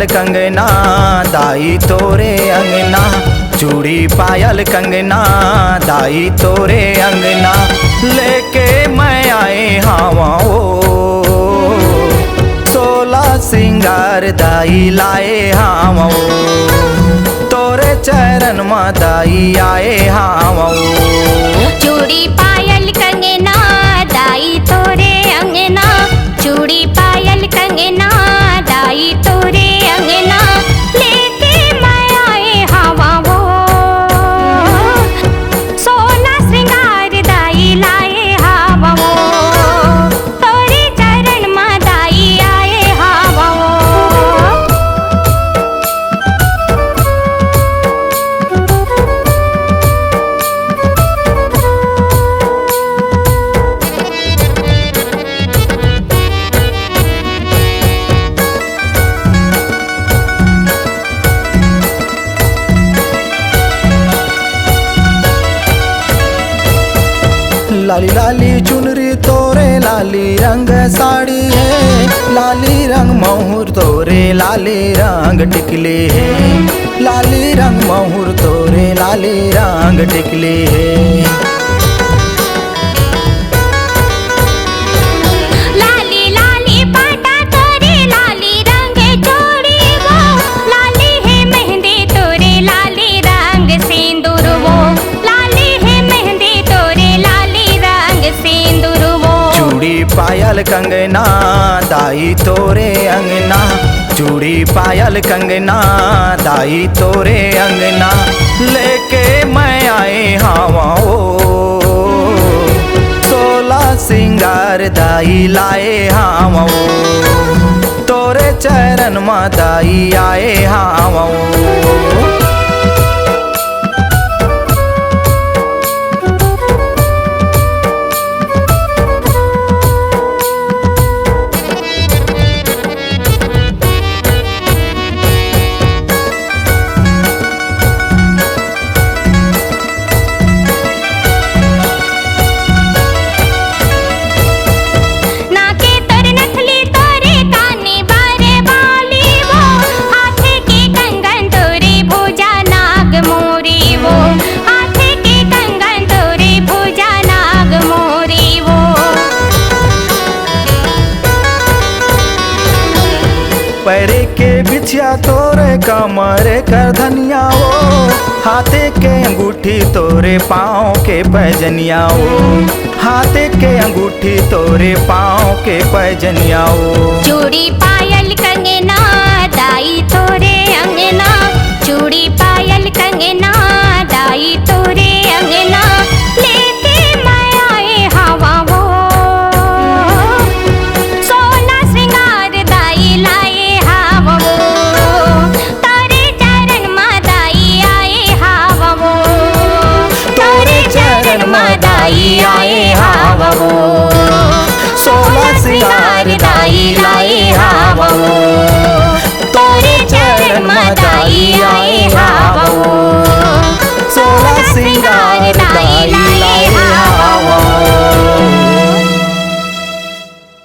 पायल कंगना दाई तोरे अंगना, चूड़ी पायल कंगना दाई तोरे अंगना, लेके मैं आए हावा ओ 16 सिंगार दाई लाए हावा ओ, तोरे चरण मा दाई आए हावा ओ। चूड़ी पायल कंगना दाई तोरे अंगना, चूड़ी पायल कंगना दाई तोरे अंगना, लेके मैं आए हवा वो 16 श्रृंगार दाई लाए हवा वो, तोरे चरण माँ दाई आए हवा वो। लाली लाली चुनरी तोरे लाली रंग साड़ी है, लाली रंग मोहर तोरे लाली रंग टिकली है, लाली रंग मोहर तोरे लाली रंग टिकली है। लाली लाली पाटा तोरे लाली रंग चूड़ी वो, लाली है मेहंदी तोरे लाली रंग सिंदूर वो, लाली है मेहंदी तोरे लाली रंग सिंदूर वो। चूड़ी पायल कंगना दाई तोरे अंगना, चूड़ी पायल कंगना दाई तोरे अंगना, लेके मैं आए हावा ओ 16 सिंगार दाई लाए हावा ओ, तोरे चरण मा दाई आए हावा ओ। नाके तोरे नथली तोरे काने बारे बाली वो, हाथे के कंगन तोरे भुजा नाग मोरी वो, हाथे के कंगन तोरे भुजा नाग मोरी वो। पैरे के बिछिया तोरे कमरे कर धनिया वो, हाथे के अंगूठी तोरे पाँव के पैजनिया वो, हाथे के अंगूठी तोरे पाँव के पैजनिया वो। चूड़ी पायल कंगना दाई तोरे अंगना, चूड़ी पायल कंगना दाई तोरे